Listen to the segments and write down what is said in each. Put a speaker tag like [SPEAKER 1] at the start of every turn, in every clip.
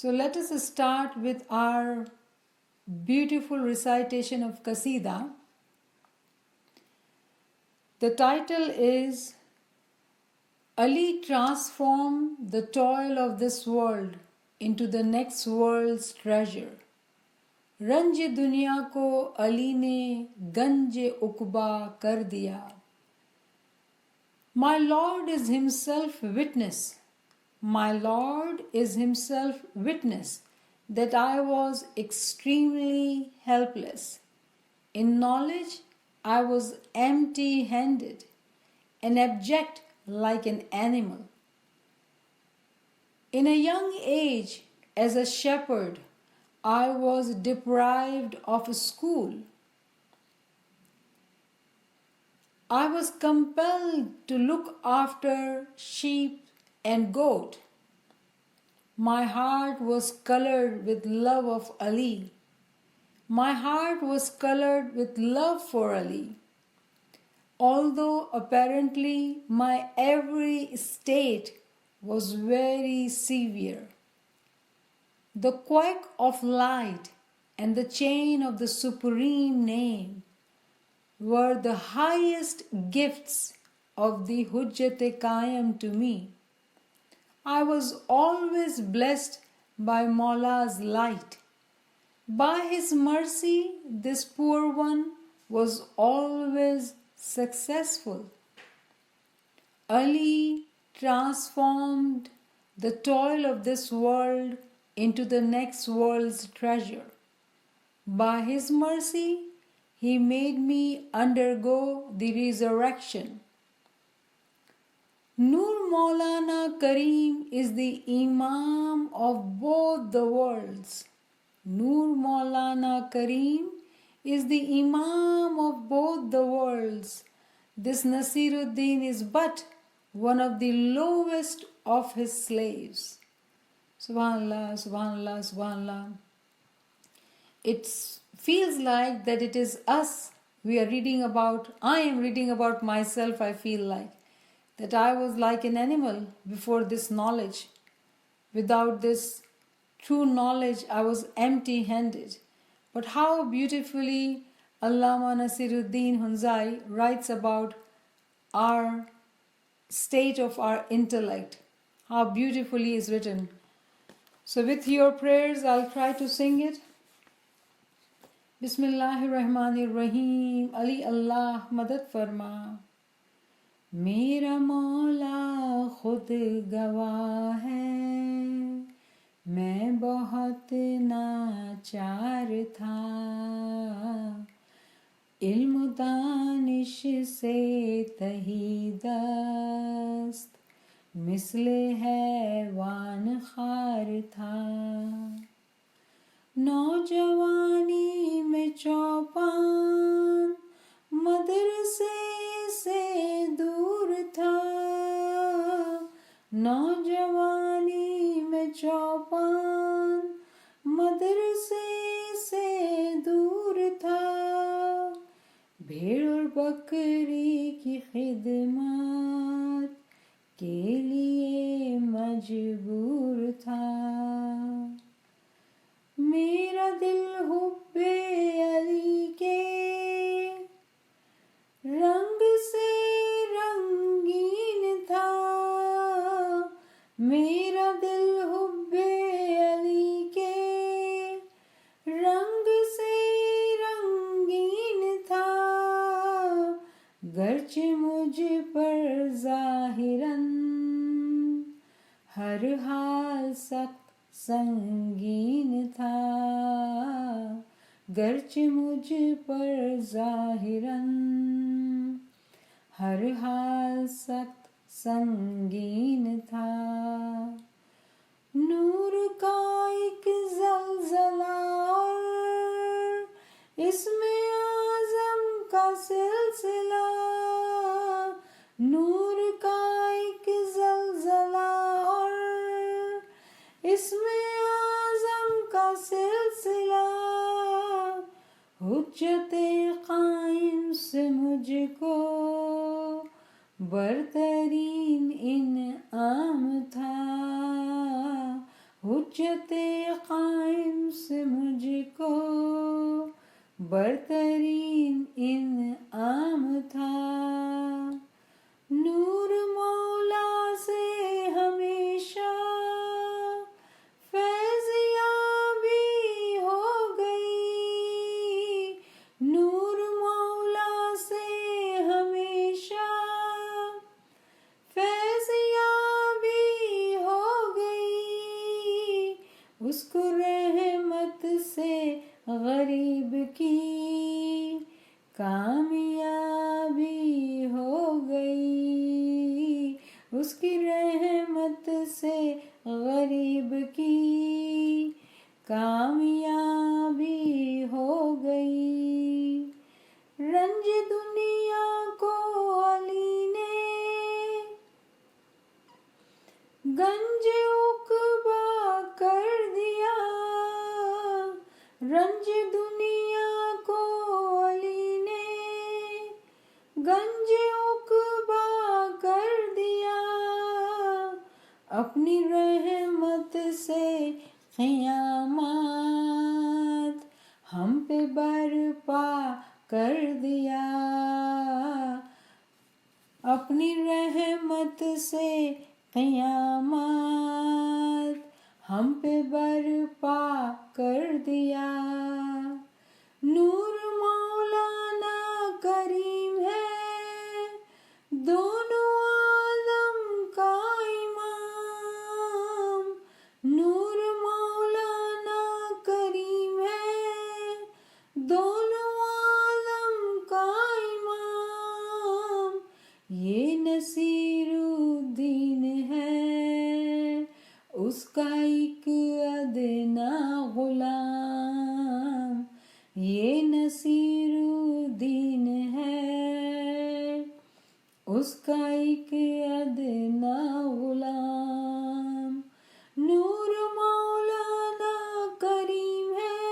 [SPEAKER 1] So let us start with our beautiful recitation of Qasida. The title is Ali transformed the toil of this world into the next world's treasure. रंज दुनिया को अली ने गंज उकबा कर दिया. My Lord is himself witness. My Lord is himself witness that I was extremely helpless. In knowledge, I was empty-handed and abject like an animal. In a young age, as a shepherd, I was deprived of a school. I was compelled to look after sheep and goat. My heart was colored with love of Ali. My heart was colored with love for Ali. Although apparently my every state was very severe. The quake of light and the chain of the Supreme Name were the highest gifts of the Hujjat-e-Qaim to me. I was always blessed by Maula's light. By his mercy, this poor one was always successful. Ali transformed the toil of this world into the next world's treasure. By his mercy, he made me undergo the resurrection. Nur Maulana Kareem is the Imam of both the worlds. Nur Maulana Kareem is the Imam of both the worlds. This Nasiruddin is but one of the lowest of his slaves. Subhanallah, Subhanallah, Subhanallah. It feels like that it is us we are reading about. I am reading about myself, I feel like. That I was like an animal before this knowledge. Without this true knowledge, I was empty-handed. But how beautifully Allama Nasiruddin Hunzai writes about our state of our intellect. How beautifully is written. So with your prayers, I'll try to sing it. Bismillahirrahmanirrahim. Ali Allah madad farma. मेरा मौला खुद गवाह है मैं बहुत नाचार था इल्म दानिश से तही दस्त मिसले हैवान खार था नौजवानी में चौपान मदरसे से दूर था नौजवानी में चौपान मदरसे से दूर था भेड़ और बकरी की खिदमत के लिए मजबूर था मेरा दिल हुब्बे अली के रंग से रंगीन था मेरा दिल हुब्बे अली के रंग से रंगीन था गर्चे मुझ पर ज़ाहिरन हर हाल सख्त संगीन था गर्चे मुझ पर ज़ाहिरन हर हाल सख्त संगीन था नूर का एक ज़लज़ला और इसमें आज़म का सिलसिला नूर का एक ज़लज़ला और इसमें आज़म का सिलसिला हुज्जत-ए-क़ाइम से मुझको बरतरीन इन्आम था حجت قائم سے مجھ کو برترین انعام تھا، نور مولا سے ہمیشہ فیض یابی ہو گئی، نور مولا سے ہمیشہ فیض یابی ہو گئی، اس کو رحمت سے غریب کی کامیابی ہو گئی، اس کی رحمت سے غریب کی کامیابی ہو گئی، رنج دنیا کو علی نے گنج عقبہ کر دیا، رنج دنیا کو علی نے گنج عقبہ کر دیا، اپنی رحمت سے قیامت ہم پہ برپا کر دیا، اپنی رحمت سے قیامت ہم پہ برپا کر دیا، نور مولانا کریم ہے دونوں عالم کا امام، نور مولانا کریم ہے دونوں عالم کا امام، یہ نصیر الدین ہے اس کا ایک ادنا غلام، یہ نصیر الدین ہے اس کا ایک ادنا غلام، نور مولانا کریم ہے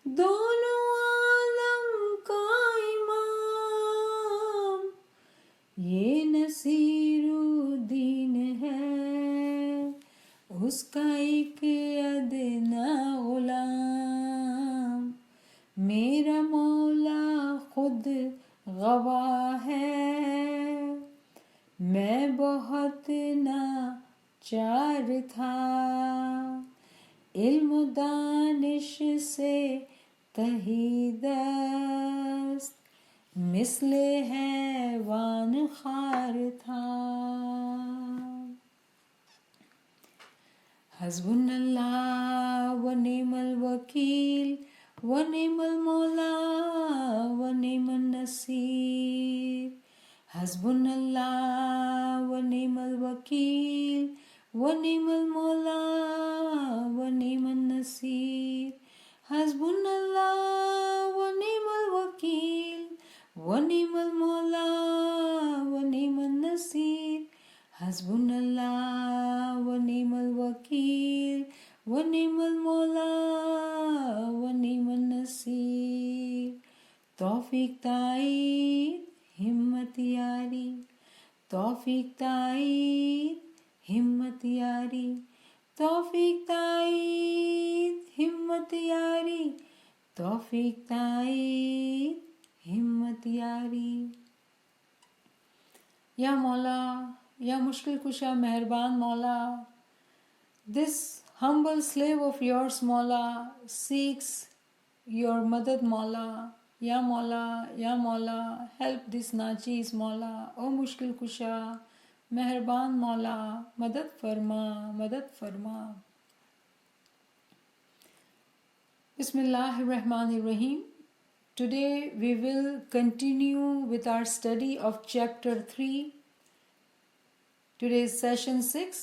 [SPEAKER 1] دونوں عالم کا امام، یہ نصیر الدین ہے اس کا ایک ادنا غلام، میرا مولا خود گواہ ہے میں بہت ناچار تھا، علم و دانش سے تہی دست مثل حیوان خوار تھا، حسبنا اللہ و نعم الوکیل و نعم المولا و نعم النصیر، حسبنا اللہ و نعم الوکیل و نعم المولا و نعم النصیر، حسبنا اللہ و نعم الوکیل و نعم المولا و نعم النصیر، حسبنا اللہ و نعم الوکیل و نعم المولا و نعم النصیر، توفیق تائید ہمت یاری، توفیق تائید ہمت یاری، توفیق تائید ہمت یاری، توفیق تائید ہمت یاری، یا مولا یا مشکل کشا مہربان مولا، this humble slave of yours مولا seeks your مدد مولا، یا مولا help this ناچیز مولا، او مشکل کشا مہربان مولا مدد فرما، بسم اللہ الرحمن الرحیم. Today we will continue with our study of chapter 3. Today is session 6.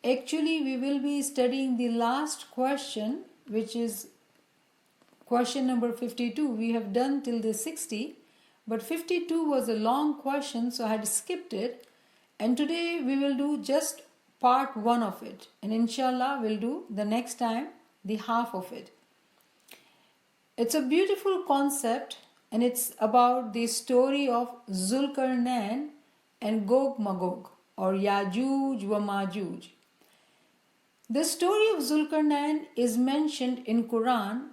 [SPEAKER 1] Actually, we will be studying the last question, which is question number 52. We have done till the 60, but 52 was a long question, so I had skipped it. And today we will do just part 1 of it. And inshallah, we'll do the next time the half of it. It's a beautiful concept, and it's about the story of Zulkarnain and Gog Magog, or Yajuj wa Majuj. The story of Zulkarnain is mentioned in Quran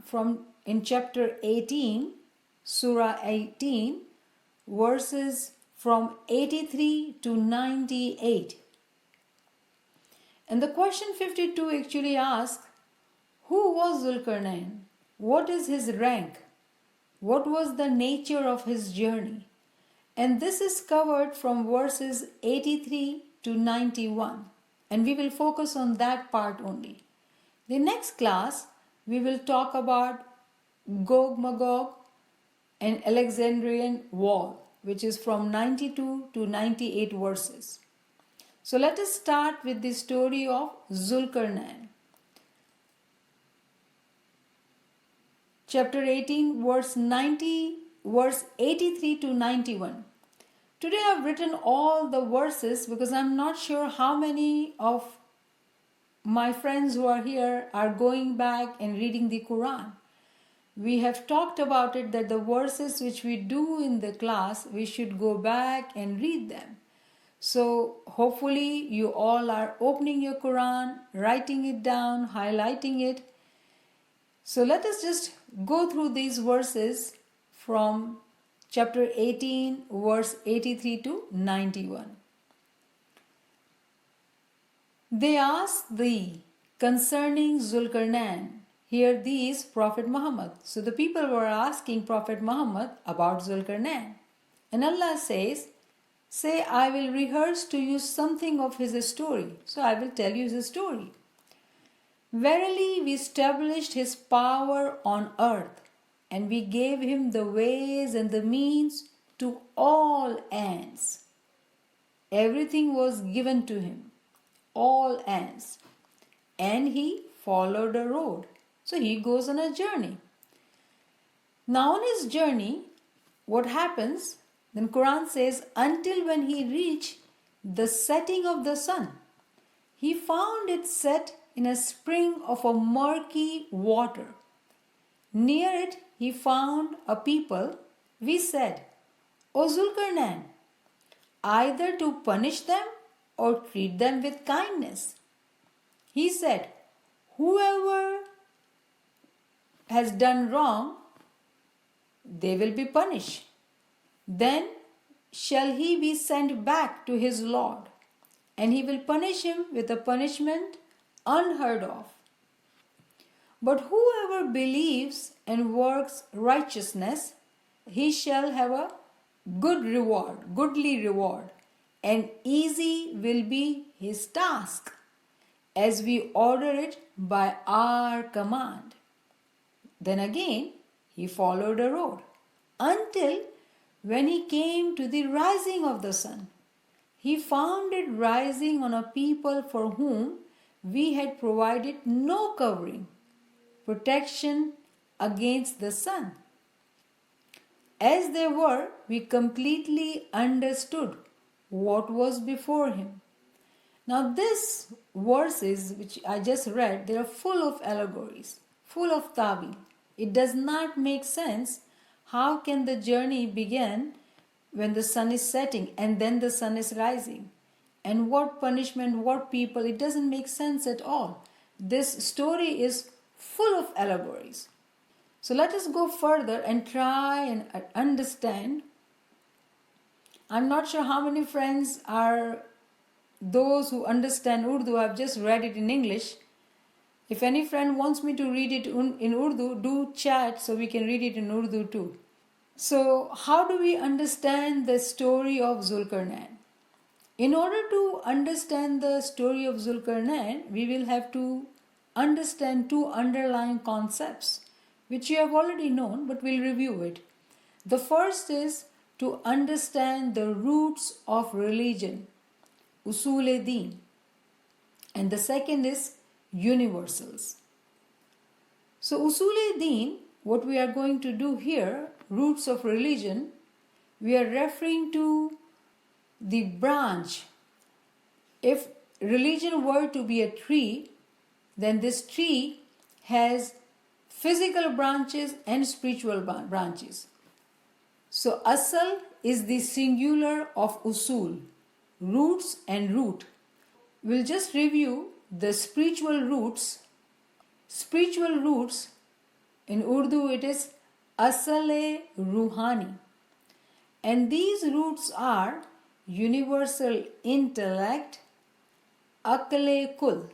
[SPEAKER 1] in chapter 18, Surah 18, verses from 83 to 98. And the question 52 actually asks, who was Zulkarnain? What is his rank? What was the nature of his journey? And this is covered from verses 83 to 91. And we will focus on that part only. The next class, we will talk about Gog Magog and Alexandrian Wall, which is from 92 to 98 verses. So let us start with the story of Zulkarnain. Chapter 18, verse 83 to 91. Today I have written all the verses because I am not sure how many of my friends who are here are going back and reading the Quran. We have talked about it that the verses which we do in the class, we should go back and read them. So hopefully you all are opening your Quran, writing it down, highlighting it. So let us just go through these verses from chapter 18, verse 83 to 91. They asked thee concerning Zulkarnain. Hear these, Prophet Muhammad. So the people were asking Prophet Muhammad about Zulkarnain. And Allah says, say, I will rehearse to you something of his story. So I will tell you his story. Verily, we established his power on earth, and we gave him the ways and the means to all ends. Everything was given to him, all ends, and he followed a road. So he goes on a journey. Now on his journey, what happens? Then Quran says, until when he reached the setting of the sun, he found it set in a spring of a murky water. Near it he found a people. We said, O Zulkarnain, either to punish them or treat them with kindness. He said, whoever has done wrong, they will be punished. Then shall he be sent back to his Lord, and he will punish him with a punishment unheard of. But whoever believes and works righteousness, he shall have a goodly reward, and easy will be his task, as we order it by our command. Then again he followed a road, until when he came to the rising of the sun, he found it rising on a people for whom we had provided no covering, protection against the sun. As they were, we completely understood what was before him. Now these verses which I just read, they are full of allegories, full of ta'wil. It does not make sense. How can the journey begin when the sun is setting and then the sun is rising? And what punishment, what people, it doesn't make sense at all. This story is full of allegories. So let us go further and try and understand. I'm not sure how many friends are those who understand Urdu. I've just read it in English. If any friend wants me to read it in Urdu, do chat so we can read it in Urdu too. So how do we understand the story of Zulkarnain? In order to understand the story of Zulkarnain, we will have to understand two underlying concepts, which you have already known, but we'll review it. The first is to understand the roots of religion, usul-e-deen, and the second is universals. So usul-e-deen, what we are going to do here, roots of religion, we are referring to the branch. If religion were to be a tree, then this tree has physical branches and spiritual branches. So asal is the singular of usul, roots and root. We'll just review the spiritual roots in Urdu it is Asal-e Ruhani. And these roots are universal intellect, Aql-e Kul,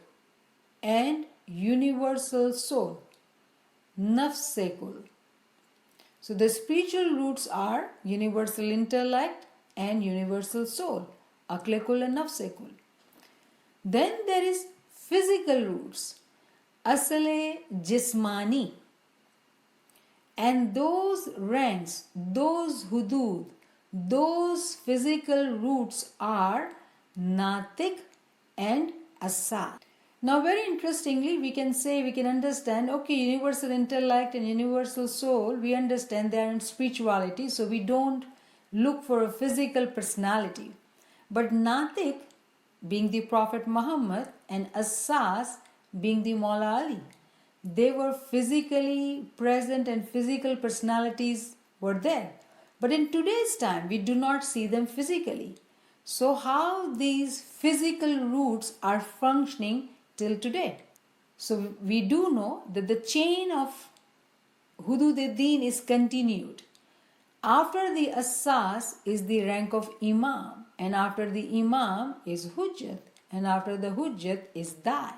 [SPEAKER 1] and universal soul, Nafs-e Kul. So the spiritual roots are universal intellect and universal soul, Aql-e Kul and Nafs-e Kul. Then there is physical roots, Asal-e Jismani. And those ranks, those hudud, those physical roots are Natik and Asad. Now very interestingly, we can understand, okay, universal intellect and universal soul, we understand they are in spirituality, so we don't look for a physical personality. But Natik being the Prophet Muhammad and Asas being the Maula Ali, they were physically present and physical personalities were there. But in today's time, we do not see them physically. So how these physical roots are functioning till today? So we do know that the chain of Hudud-e-Din is continued. After the Asas is the rank of Imam, and after the Imam is Hujjat, and after the Hujjat is Dai.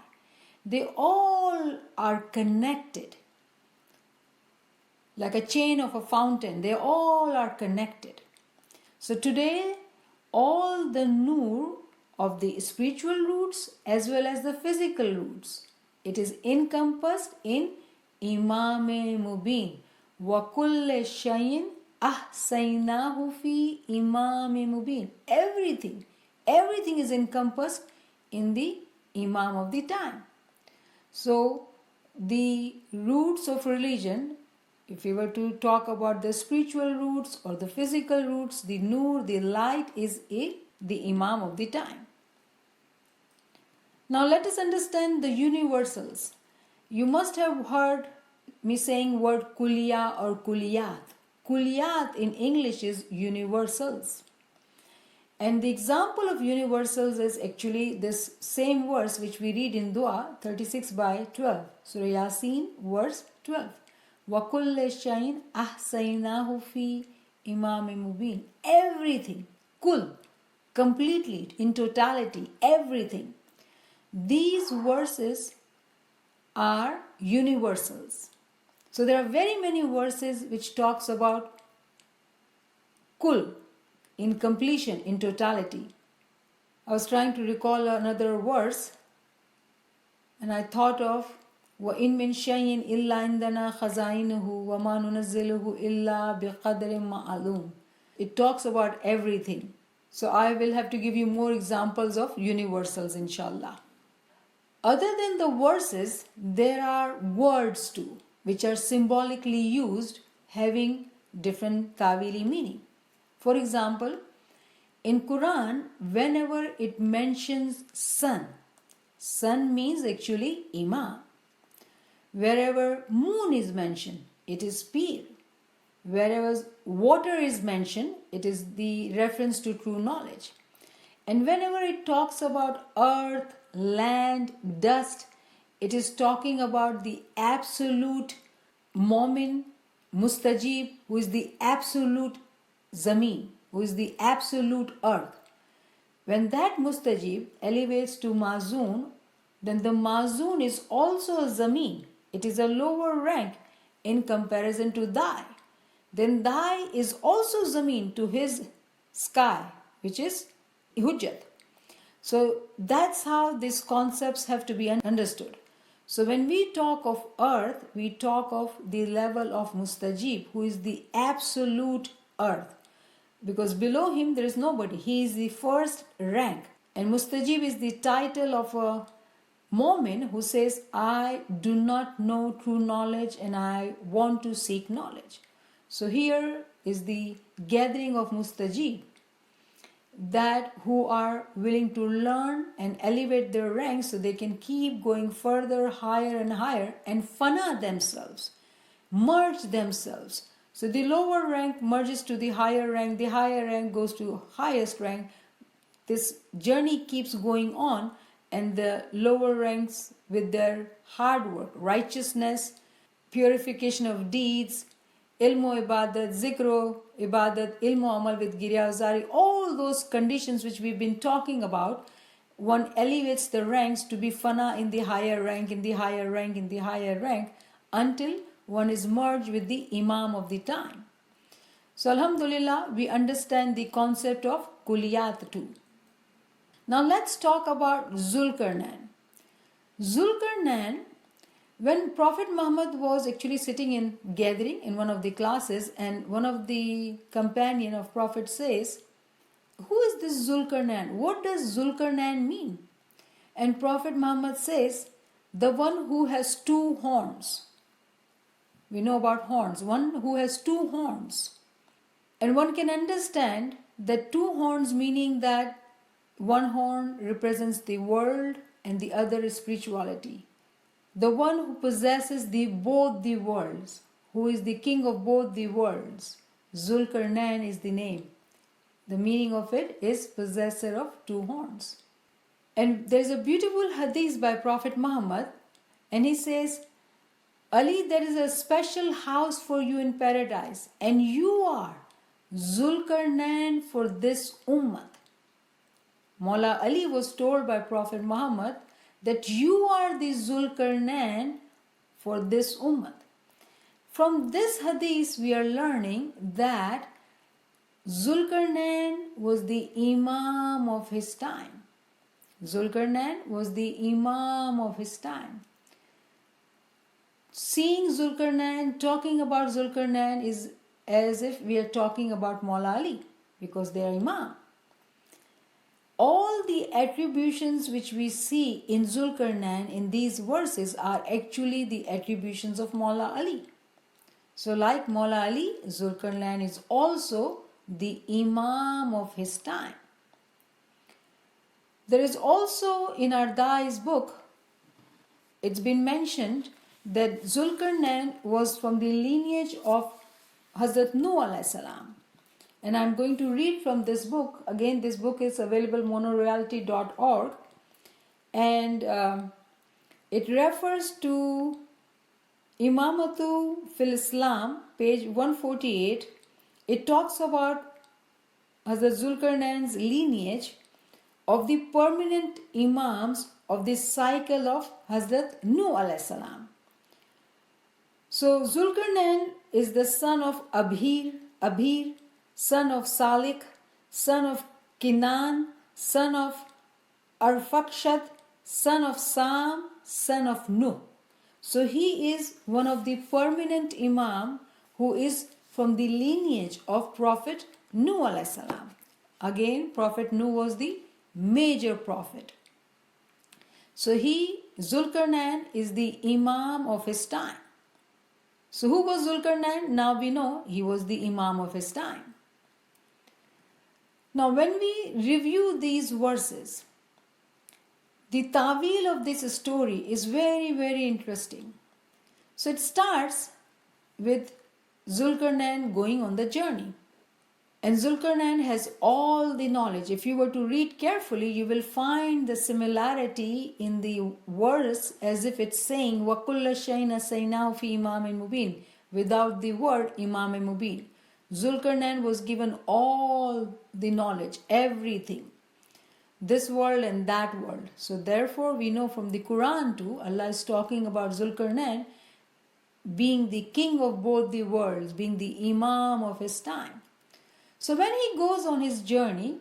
[SPEAKER 1] They all are connected like a chain of a fountain. They all are connected. So today, all the nur of the spiritual roots as well as the physical roots, it is encompassed in Imam-e Mubin. Wa kulle shayin ahsaynahu fi Imam-e Mubin. Everything is encompassed in the Imam of the time. So the roots of religion, if we were to talk about the spiritual roots or the physical roots, the nur, the light is the Imam of the time. Now let us understand the universals. You must have heard me saying word kuliya or kuliyat. Kuliyat in English is universals. And the example of universals is actually this same verse which we read in Dua 36/12. Surah Yasin verse 12. وَكُلَّ شَيْءٍ أَحْصَيْنَاهُ فِي إِمَامٍ مُبِينٍ. Everything, kul, completely, in totality, everything. These verses are universals. So there are very many verses which talks about kul, in completion, in totality. I was trying to recall another verse and I thought of وَإِن مِّن شَيْءٍ إِلَّا عِندَنَا خَزَائِنُهُ وَمَا نُنَزِّلُهُ إِلَّا بِقَدْرٍ مَعْلُومٍ. It talks about everything. So I will have to give you more examples of universals, inshallah. Other than the verses, there are words too, which are symbolically used, having different tawili meaning. For example, in Quran, whenever it mentions sun means actually Imam. Wherever moon is mentioned, it is Pir. Wherever water is mentioned, it is the reference to true knowledge. And whenever it talks about earth, land, dust, it is talking about the absolute Momin, Mustajib, who is the absolute Zameen, who is the absolute earth. When that Mustajib elevates to Mazoon, then the Mazoon is also a Zameen. It is a lower rank in comparison to Dai. Then Dai is also Zameen to his sky, which is Hujjat. So that's how these concepts have to be understood. So when we talk of earth, we talk of the level of Mustajib, who is the absolute earth. Because below him there is nobody. He is the first rank. And Mustajib is the title of a Momin who says, I do not know true knowledge and I want to seek knowledge. So here is the gathering of Mustajib, that who are willing to learn and elevate their ranks so they can keep going further, higher and higher, and fana themselves, merge themselves. So the lower rank merges to the higher rank goes to highest rank. This journey keeps going on and the lower ranks with their hard work, righteousness, purification of deeds, ilmu ibadat, zikro ibadat, ilmu amal with giryazari, all those conditions which we've been talking about, one elevates the ranks to be fana in the higher rank, in the higher rank, in the higher rank, until one is merged with the Imam of the time. So Alhamdulillah, we understand the concept of kuliyat too. Now let's talk about Zulkarnain. Zulkarnain, when Prophet Muhammad was actually sitting in gathering in one of the classes, and one of the companion of Prophet says, "Who is this Zulkarnain? What does Zulkarnain mean?" And Prophet Muhammad says, "The one who has two horns." We know about horns. One who has two horns. And one can understand that two horns meaning that one horn represents the world and the other is spirituality. The one who possesses both the worlds, who is the king of both the worlds. Zulkarnain is the name. The meaning of it is possessor of two horns. And there's a beautiful hadith by Prophet Muhammad, and he says, "Ali, there is a special house for you in paradise, and you are Zulkarnain for this ummah." Mawla Ali was told by Prophet Muhammad that you are the Zulkarnain for this ummah. From this hadith we are learning that Zulkarnain was the Imam of his time. Zulkarnain was the Imam of his time. Seeing Zulkarnain, talking about Zulkarnain is as if we are talking about Mawla Ali, because they are Imam. All the attributions which we see in Zulkarnain in these verses are actually the attributions of Mawla Ali. So like Mawla Ali, Zulkarnain is also the Imam of his time. There is also in our Dai's book, it's been mentioned that Zulkarnain was from the lineage of Hazrat Nuh alayhi salam. And I'm going to read from this book. Again, this book is available monoreality.org, and it refers to Imamatu fil Islam, page 148. It talks about Hazrat Zulkarnain's lineage of the permanent Imams of the cycle of Hazrat Nuh alayhi salam. So Zulkarnain is the son of Abhir, son of Salik, son of Kinan, son of Arfakshat, son of Sam, son of Nuh. So he is one of the permanent Imam who is from the lineage of Prophet Nuh alayhi salam. Again, Prophet Nuh was the major prophet. So Zulkarnain is the Imam of his time. So who was Zulkarnain? Now we know he was the Imam of his time. Now when we review these verses, the ta'wil of this story is very, very interesting. So it starts with Zulkarnain going on the journey. And Zulkarnain has all the knowledge. If you were to read carefully, you will find the similarity in the verse as if it's saying, وَكُلَّ شَيْءٍ أَسَيْنَاهُ فِي إِمَامٍ مُبِينٍ, without the word Imam Mubin. Zulkarnain was given all the knowledge, everything, this world and that world. So therefore we know from the Quran too, Allah is talking about Zulkarnain being the king of both the worlds, being the Imam of his time. So when he goes on his journey,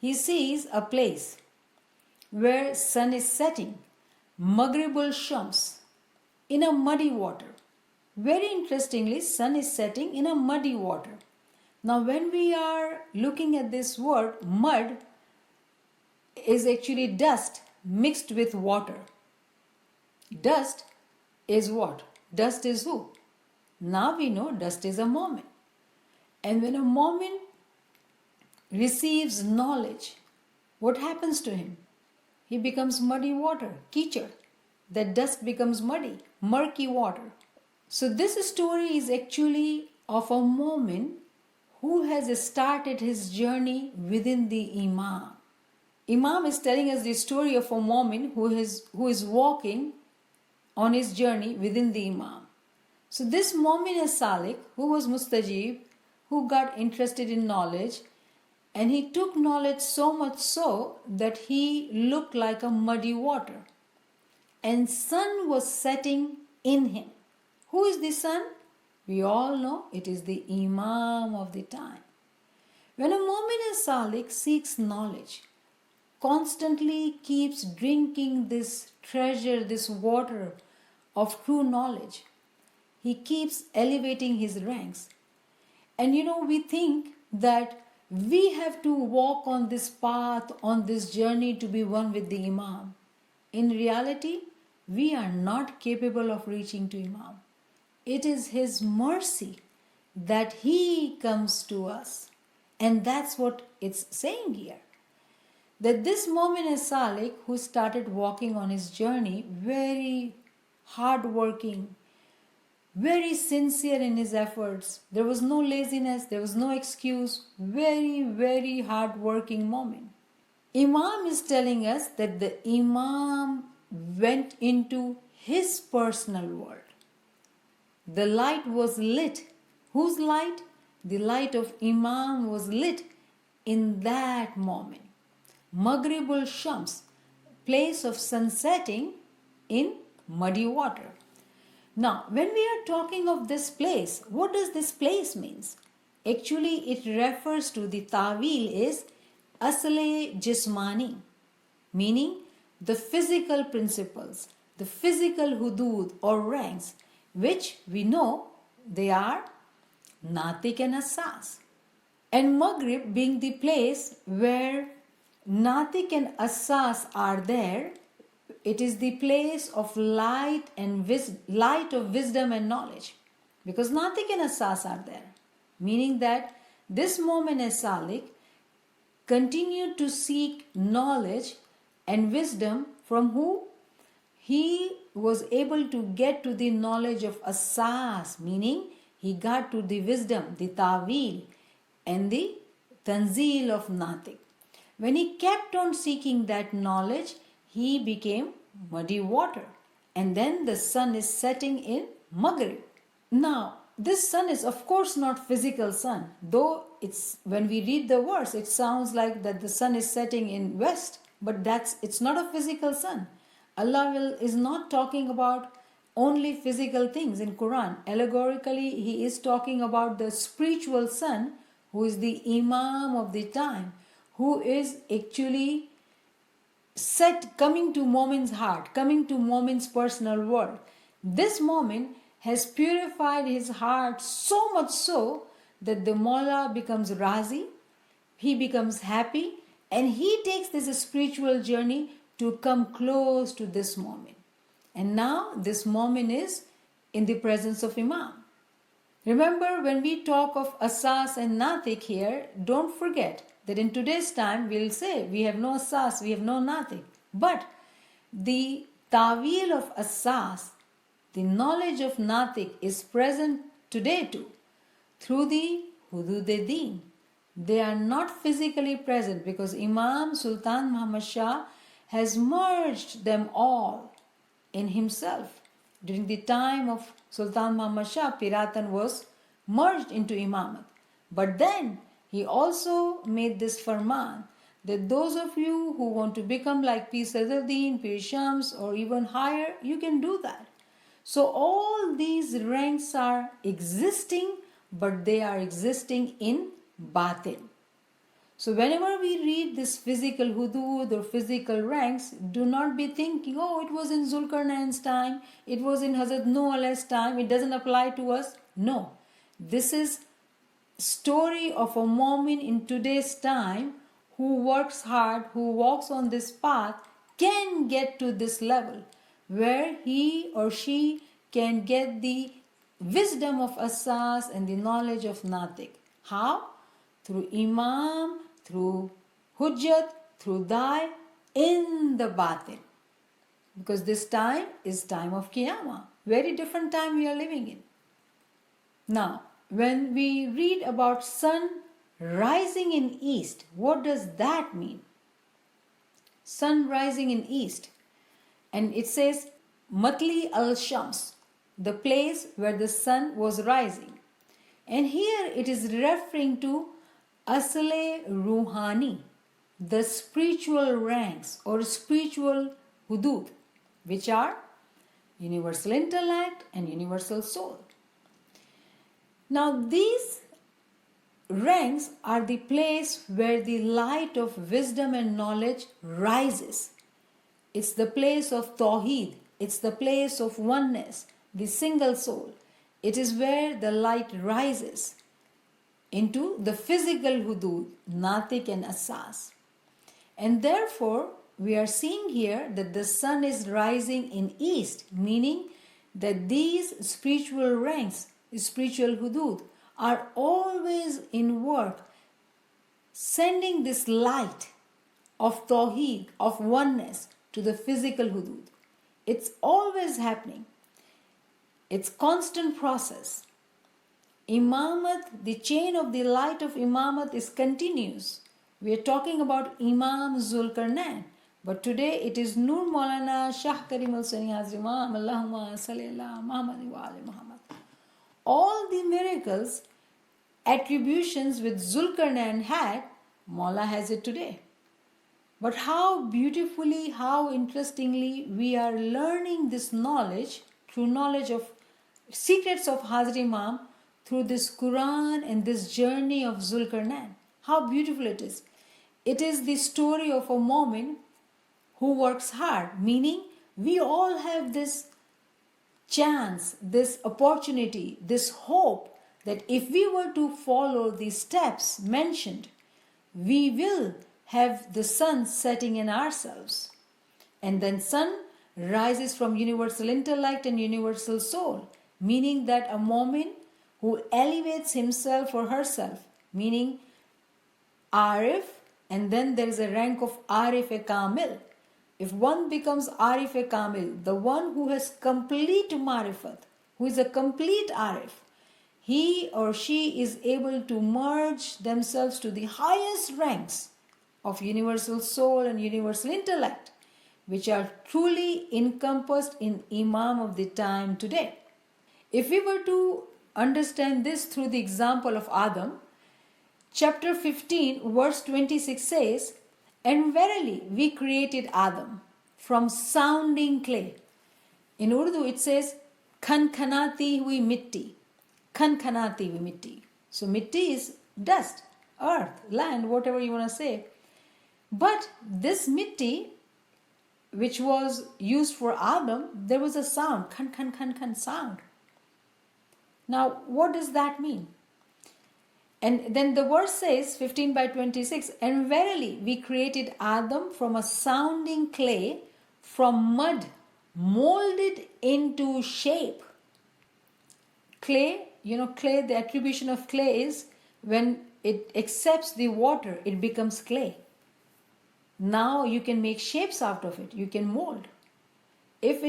[SPEAKER 1] he sees a place where sun is setting, Maghribul Shams, in a muddy water. Very interestingly, sun is setting in a muddy water. Now when we are looking at this word, mud is actually dust mixed with water. Dust is what? Dust is who? Now we know dust is a mu'min. And when a mu'min receives knowledge, what happens to him? He becomes muddy water, kichad. That dust becomes muddy, murky water. So this story is actually of a mu'min who has started his journey within the Imam. Imam is telling us the story of a Mu'min who is walking on his journey within the Imam. So this Mu'min is Salik, who was Mustajib, who got interested in knowledge, and he took knowledge so much so that he looked like a muddy water. And sun was setting in him. Who is the sun? We all know it is the Imam of the time. When a Mu'min as Salik seeks knowledge, constantly keeps drinking this treasure, this water of true knowledge, he keeps elevating his ranks. And we think that we have to walk on this path, on this journey to be one with the Imam. In reality, we are not capable of reaching to Imam. It is his mercy that he comes to us. And that's what it's saying here. That this Mu'min is Salik who started walking on his journey, very hardworking, very sincere in his efforts. There was no laziness, there was no excuse. Very, very hardworking Mu'min. Imam is telling us that the Imam went into his personal world. The light was lit. Whose light? The light of Imam was lit in that moment. Maghribul Shams, place of sunsetting in muddy water. Now, when we are talking of this place, what does this place means? Actually, it refers to the ta'wil is asle jismani, meaning the physical principles, the physical hudud or ranks, which we know they are Natik and Asas. And Maghrib being the place where Natik and Asas are there, it is the place of light of wisdom and knowledge. Because Natik and Asas are there. Meaning that this Mu'min as Salik continued to seek knowledge and wisdom from who? He was able to get to the knowledge of Asas, meaning he got to the wisdom, the ta'wil and the tanzil of Natik. When he kept on seeking that knowledge, he became muddy water. And then the sun is setting in Maghrib. Now, this sun is of course not physical sun, though when we read the verse, it sounds like that the sun is setting in west, but it's not a physical sun. Allah is not talking about only physical things in Quran. Allegorically, He is talking about the spiritual sun who is the Imam of the time, who is actually coming to Mu'min's heart, coming to Mu'min's personal world. This Mu'min has purified his heart so much so that the Mawla becomes razi, he becomes happy, and he takes this spiritual journey to come close to this Mu'min. And now this Mu'min is in the presence of Imam. Remember, when we talk of Asas and Natik here, don't forget that in today's time we'll say we have no Asas, we have no Natik. But the ta'wil of Asas, the knowledge of Natik is present today too through the Hudud-e-Deen. They are not physically present because Imam Sultan Muhammad Shah has merged them all in himself. During the time of Sultan Muhammad Shah, Piratan was merged into Imamat. But then he also made this farman that those of you who want to become like Pir Sadruddin, Pir Shams or even higher, you can do that. So all these ranks are existing, but they are existing in batin. So whenever we read this physical hudud or physical ranks, do not be thinking, oh, it was in Zulkarnain's time, it was in Hazrat Nuh alayhi's time, it doesn't apply to us. No, this is story of a Mu'min in today's time who works hard, who walks on this path, can get to this level where he or she can get the wisdom of Asas and the knowledge of Natik. How? Through Imam, through Hujjat, through Dai, in the batin. Because this time is time of Qiyamah. Very different time we are living in. Now, when we read about sun rising in east, what does that mean? sun rising in east. And it says Matli al-Shams, the place where the sun was rising. And here it is referring to Asle Ruhani, the spiritual ranks or spiritual hudud, which are universal intellect and universal soul. Now these ranks are the place where the light of wisdom and knowledge rises. It's the place of Tawheed. It's the place of oneness, the single soul. It is where the light rises into the physical hudud, natik and asas. And therefore, we are seeing here that the sun is rising in east, meaning that these spiritual ranks, spiritual hudud, are always in work, sending this light of Tawheed, of oneness, to the physical hudud. It's always happening. It's constant process. Imamat, the chain of the light of Imamat is continuous. We are talking about Imam Zulkarnain, but today it is Nur Maulana Shah Karim al-Sani Hazrat Imam Allahumma salli ala Muhammad wa ali Muhammad. All the miracles, attributions which Zulkarnain had, Maula has it today. But how beautifully, how interestingly we are learning this knowledge through knowledge of secrets of Hazrat Imam through this Quran and this journey of Zulkarnain. How beautiful it is. It is the story of a mu'min who works hard, meaning we all have this chance, this opportunity, this hope that if we were to follow the steps mentioned, we will have the sun setting in ourselves. And then sun rises from universal intellect and universal soul, meaning that a mu'min who elevates himself or herself, meaning Arif, and then there is a rank of Arif-e-Kamil. If one becomes Arif-e-Kamil, the one who has complete marifat, who is a complete Arif, he or she is able to merge themselves to the highest ranks of universal soul and universal intellect, which are truly encompassed in Imam of the time today. If we were to understand this through the example of Adam, chapter 15, verse 26 says, "And verily we created Adam from sounding clay." In Urdu it says, "Khan khanati hui mitti." Khan khanati hui mitti. So mitti is dust, earth, land, whatever you want to say. But this mitti, which was used for Adam, there was a sound, khan khan khan khan sound. Now, what does that mean? And then the verse says, 15 by 26, "And verily we created Adam from a sounding clay, from mud, molded into shape." Clay, clay, the attribution of clay is when it accepts the water, it becomes clay. Now you can make shapes out of it, you can mold. If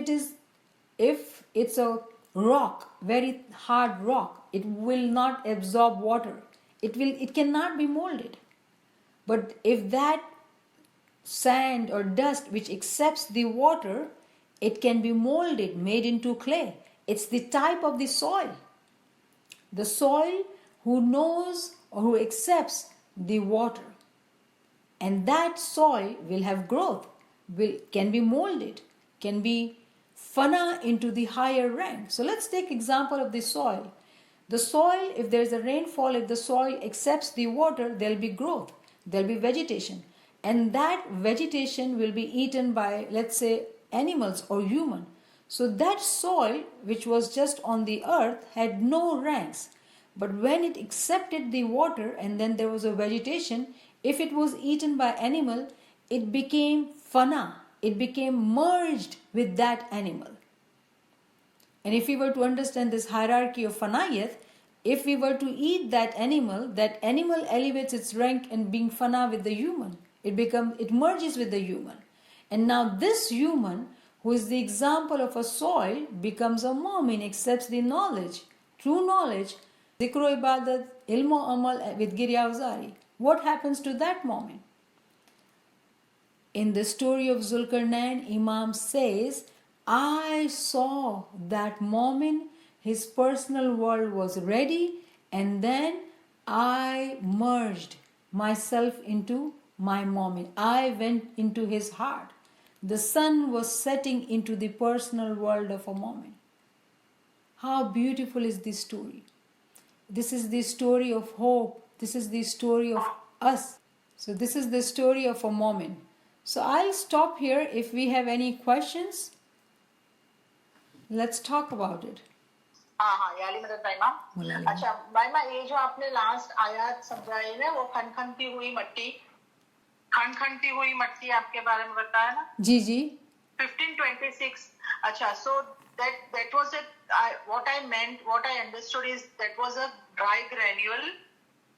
[SPEAKER 1] it's a rock, very hard rock, it will not absorb water. It cannot be molded. But if that sand or dust which accepts the water, it can be molded, made into clay. It's the type of the soil. The soil who knows or who accepts the water. And that soil will have growth, can be molded, can be fana into the higher rank. So let's take example of the soil. The soil, if there is a rainfall, if the soil accepts the water, there will be growth, there will be vegetation. And that vegetation will be eaten by, let's say, animals or human. So that soil, which was just on the earth, had no ranks. But when it accepted the water and then there was a vegetation, if it was eaten by animal, it became fana. It became merged with that animal. And if we were to understand this hierarchy of fanayat, if we were to eat that animal elevates its rank and being fana with the human. It merges with the human. And now this human, who is the example of a soil, becomes a mu'min, accepts the knowledge, true knowledge, zikro ibadat, ilmo amal with girya uzari. What happens to that mu'min? In the story of Zulkarnain, Imam says, I saw that moment his personal world was ready, and then I merged myself into my moment. I went into his heart. The sun was setting into the personal world of a moment. How beautiful is this story? This is the story of hope. This is the story of us. So this is the story of a moment. So I'll stop here. If we have any questions, let's talk about it.
[SPEAKER 2] हाँ याली मदद भाई माँ
[SPEAKER 1] मुलाली।
[SPEAKER 2] अच्छा भाई माँ ये जो आपने लास्ट आयत समझाई ना वो खनखनती हुई मट्टी आपके बारे में बताया ना
[SPEAKER 1] जी जी
[SPEAKER 2] 1526 अच्छा so that was what I understood is that was a dry granule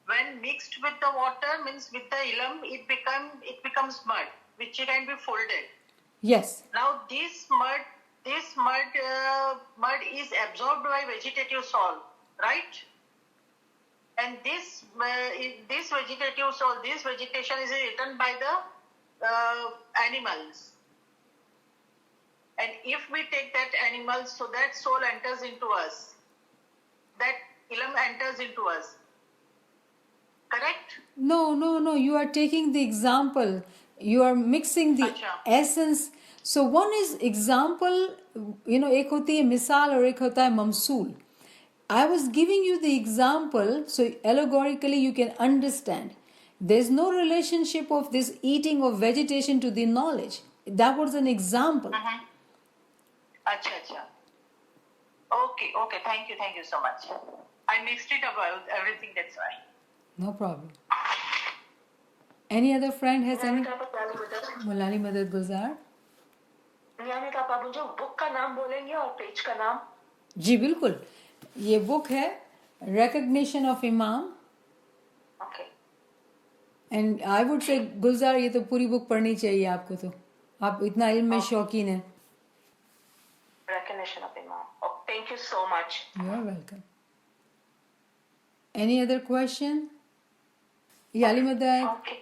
[SPEAKER 2] when mixed with the water means with the ilm it becomes mud which can be folded.
[SPEAKER 1] Yes.
[SPEAKER 2] Now this mud is absorbed by vegetative soil, right? And this vegetative soil, this vegetation is eaten by the animals. And if we take that animal, so that soul enters into us, that ilm enters into us. Correct?
[SPEAKER 1] No. You are taking the example. You are mixing the essence. So one is example, एक होती है मिसाल और एक होता है ममसूल. I was giving you the example so allegorically you can understand. There's no relationship of this eating of vegetation to the knowledge. That was an example.
[SPEAKER 2] Acha. Okay. Thank you so much. I mixed it about everything, that's why.
[SPEAKER 1] No problem. Any other friend has any? Mulali Madad Gulzar.
[SPEAKER 2] नियामत आप मुझे book का नाम बोलेंगे और page का नाम?
[SPEAKER 1] जी बिल्कुल. ये बुक है Recognition of Imam.
[SPEAKER 2] Okay.
[SPEAKER 1] And I would say गुलजार ये तो पूरी बुक पढ़नी चाहिए आपको तो. आप इतना इल्म में शौकीन हैं.
[SPEAKER 2] Recognition of Imam. Oh, thank you so much.
[SPEAKER 1] You are welcome. Any other question? Yali Madai.
[SPEAKER 2] Okay.